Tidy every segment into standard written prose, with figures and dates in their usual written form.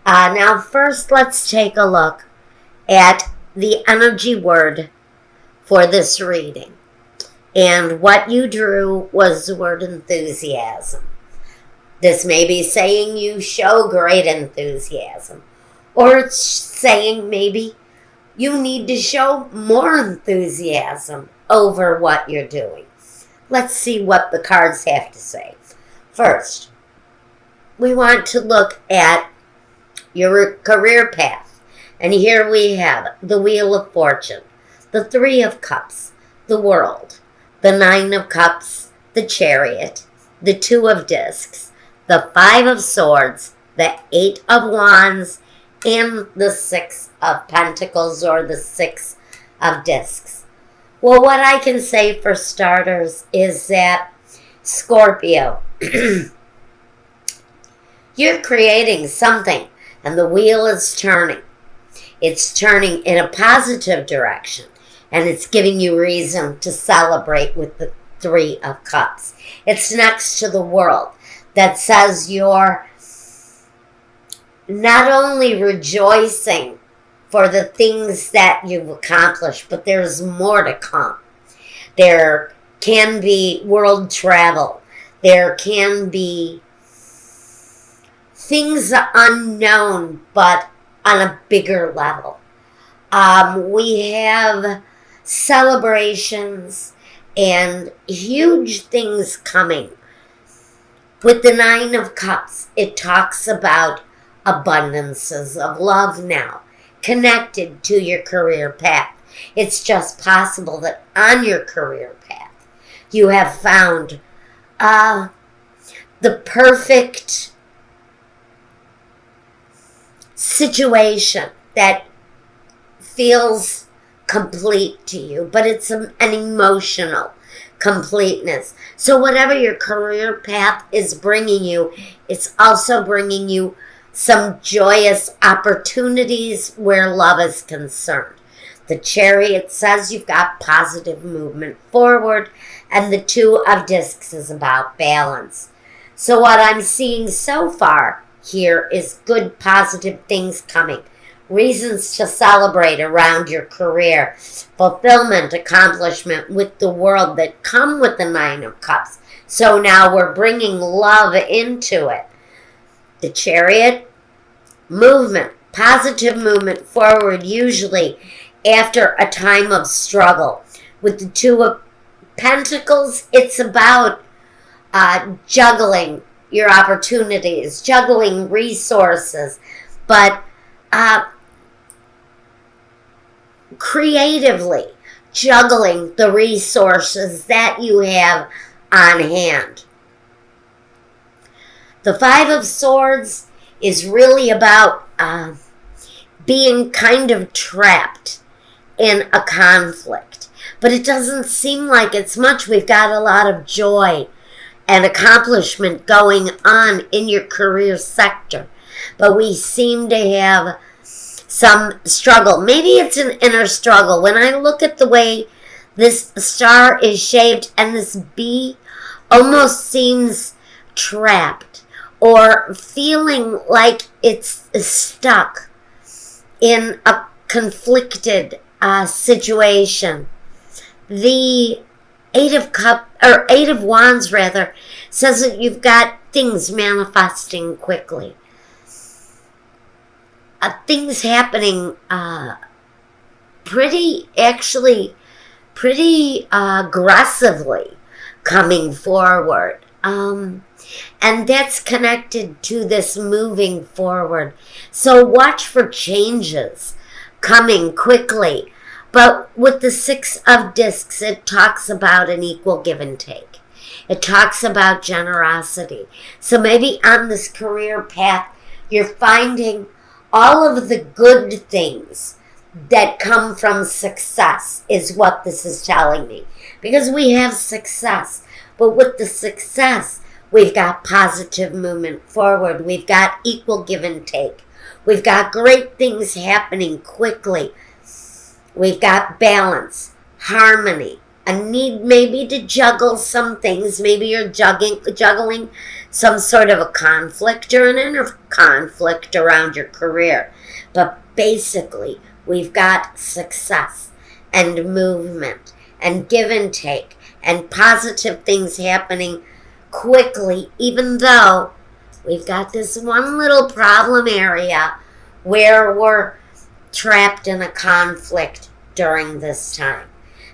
Now, first, let's take a look at the energy word for this reading. And what you drew was the word enthusiasm. This may be saying you show great enthusiasm, or it's saying maybe you need to show more enthusiasm over what you're doing. Let's see what the cards have to say. First, we want to look at your career path. And here we have the Wheel of Fortune, the Three of Cups, the World, the Nine of Cups, the Chariot, the Two of Discs, the Five of Swords, the Eight of Wands, and the Six of Pentacles, or the Six of Discs. Well, what I can say for starters is that Scorpio, you're creating something, and the wheel is turning. It's turning in a positive direction, and it's giving you reason to celebrate with the Three of Cups. It's next to the World that says you're not only rejoicing for the things that you've accomplished, but there's more to come. There can be world travel. There can be things unknown, but on a bigger level. We have celebrations and huge things coming. With the Nine of Cups, it talks about abundances of love now, connected to your career path. It's just possible that on your career path, you have found the perfect situation that feels complete to you, but it's an emotional completeness. So whatever your career path is bringing you, it's also bringing you some joyous opportunities where love is concerned. The Chariot says you've got positive movement forward, and the Two of Discs is about balance. So what I'm seeing so far here is good, positive things coming. Reasons to celebrate around your career. Fulfillment, accomplishment with the World that come with the Nine of Cups. So now we're bringing love into it. The Chariot, movement, positive movement forward, usually after a time of struggle. With the Two of Pentacles, it's about juggling your opportunities, juggling resources, but creatively juggling the resources that you have on hand. The Five of Swords is really about being kind of trapped in a conflict. But it doesn't seem like it's much. We've got a lot of joy and accomplishment going on in your career sector. But we seem to have some struggle. Maybe it's an inner struggle. When I look at the way this star is shaped, and this bee almost seems trapped or feeling like it's stuck in a conflicted situation. The Eight of Wands rather says that you've got things manifesting quickly. Things happening pretty aggressively coming forward. And that's connected to this moving forward. So watch for changes coming quickly. But with the Six of Discs, it talks about an equal give and take. It talks about generosity. So maybe on this career path, you're finding all of the good things that come from success is what this is telling me. Because we have success. But with the success, we've got positive movement forward. We've got equal give and take. We've got great things happening quickly. We've got balance, harmony, a need maybe to juggle some things. Maybe you're juggling some sort of a conflict or an inner conflict around your career. But basically, we've got success and movement and give and take and positive things happening quickly, even though we've got this one little problem area where we're trapped in a conflict during this time.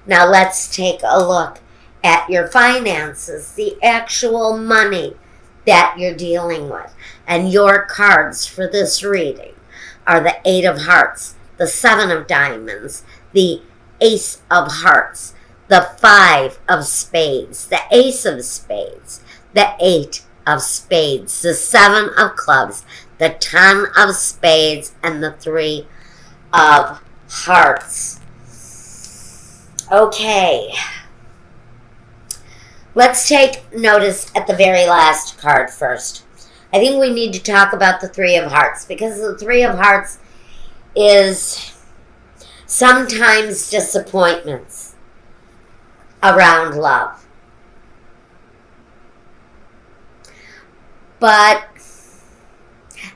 Now let's take a look at your finances, the actual money that you're dealing with. And your cards for this reading are the Eight of Hearts, the Seven of Diamonds, the Ace of Hearts, the Five of Spades, the Ace of Spades, the Eight of Spades, the Seven of Clubs, the Ten of Spades, and the Three of Hearts. Okay. Let's take notice at the very last card first. I think we need to talk about the Three of Hearts, because the Three of Hearts is sometimes disappointments around love. But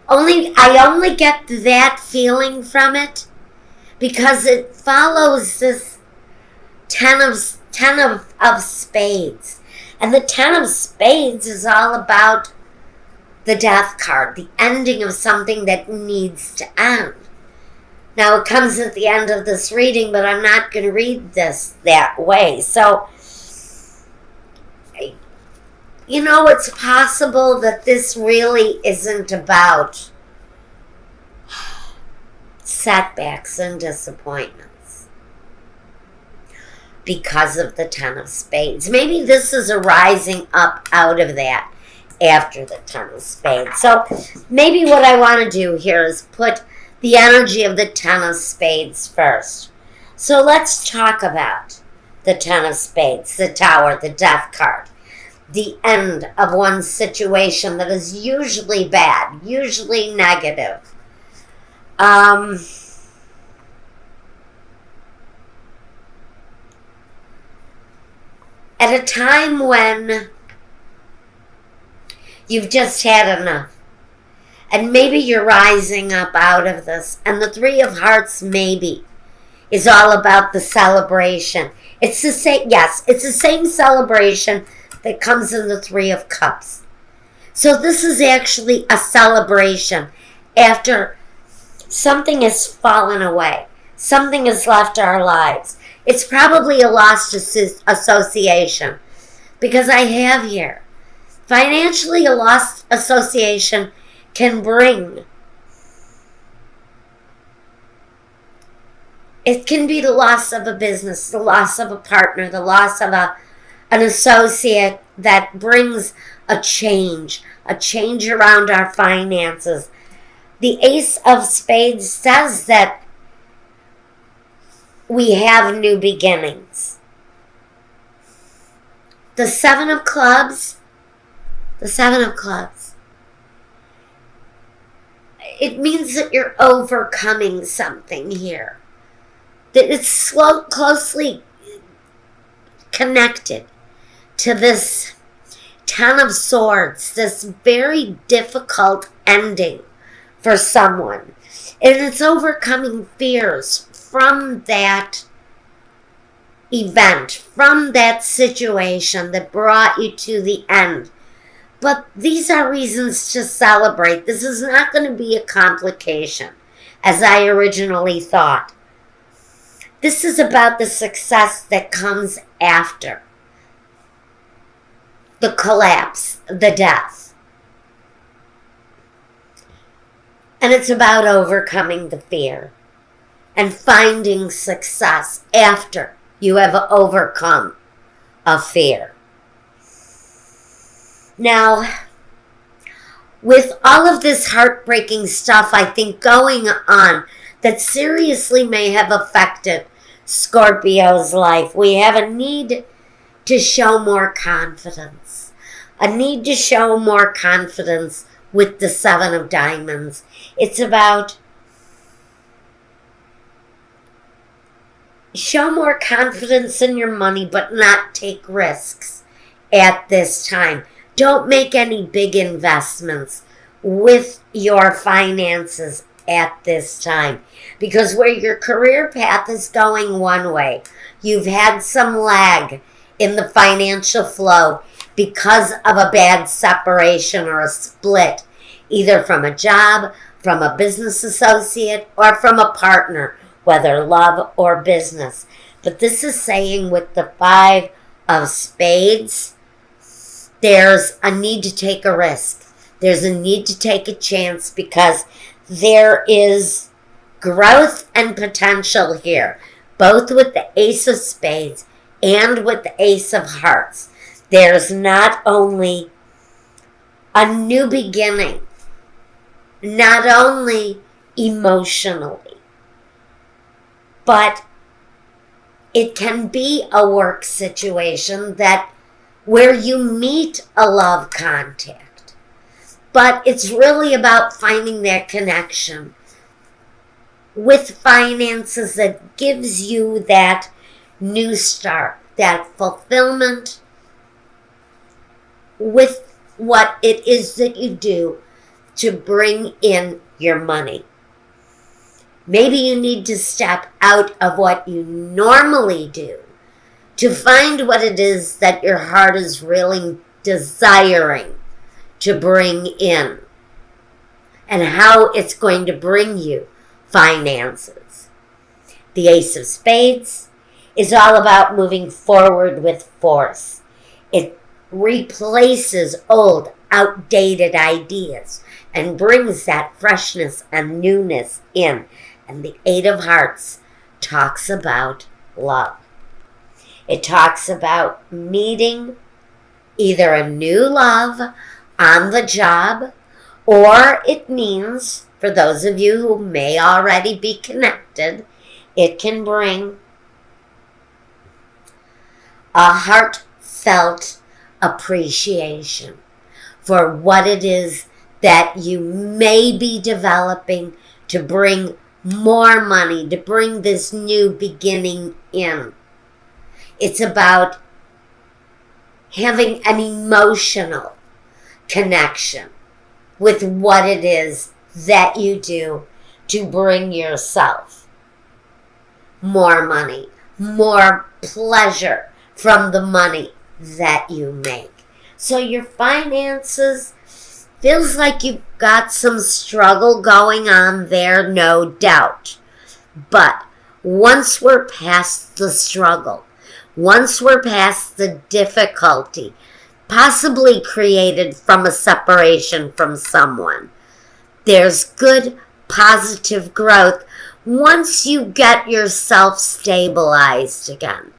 I only get that feeling from it because it follows this ten of spades. And the Ten of Spades is all about the Death card, the ending of something that needs to end. Now, it comes at the end of this reading, but I'm not going to read this that way. So, you know, it's possible that this really isn't about setbacks and disappointments because of the Ten of Spades. Maybe this is a rising up out of that after the Ten of Spades. So maybe what I want to do here is put the energy of the Ten of Spades first. So let's talk about the Ten of Spades, the Tower, the Death card. The end of one situation that is usually bad, usually negative. At a time when you've just had enough. And maybe you're rising up out of this. And the Three of Hearts maybe is all about the celebration. It's the same, yes, it's the same celebration that comes in the Three of Cups. So this is actually a celebration after something has fallen away. Something has left our lives. It's probably a lost association. Because I have here, financially a lost association can bring. It can be the loss of a business, the loss of a partner, the loss of an associate that brings a change around our finances. The Ace of Spades says that we have new beginnings. The Seven of Clubs, it means that you're overcoming something here. That it's closely connected to this Ten of Swords, this very difficult ending for someone. And it's overcoming fears from that event, from that situation that brought you to the end. But these are reasons to celebrate. This is not going to be a complication, as I originally thought. This is about the success that comes after the collapse, the death. And it's about overcoming the fear and finding success after you have overcome a fear. Now, with all of this heartbreaking stuff, I think, going on that seriously may have affected Scorpio's life, we have a need to show more confidence. A need to show more confidence with the Seven of Diamonds. It's about show more confidence in your money, but not take risks at this time. Don't make any big investments with your finances at this time, because where your career path is going one way, you've had some lag in the financial flow because of a bad separation or a split, either from a job, from a business associate, or from a partner, whether love or business. But this is saying with the Five of Spades, there's a need to take a risk. There's a need to take a chance, because there is growth and potential here, both with the Ace of Spades and with the Ace of Hearts. There's not only a new beginning, not only emotionally, but it can be a work situation that where you meet a love contact. But it's really about finding that connection with finances that gives you that new start, that fulfillment with what it is that you do to bring in your money. Maybe you need to step out of what you normally do to find what it is that your heart is really desiring to bring in, and how it's going to bring you finances. The Ace of Spades is all about moving forward with force. It replaces old, outdated ideas and brings that freshness and newness in. And the Eight of Hearts talks about love. It talks about meeting either a new love on the job, or it means, for those of you who may already be connected, it can bring a heartfelt appreciation for what it is that you may be developing to bring more money, to bring this new beginning in. It's about having an emotional connection with what it is that you do to bring yourself more money, more pleasure from the money that you make. So your finances feels like you've got some struggle going on there, no doubt. But once we're past the struggle, once we're past the difficulty, possibly created from a separation from someone, there's good, positive growth once you get yourself stabilized again.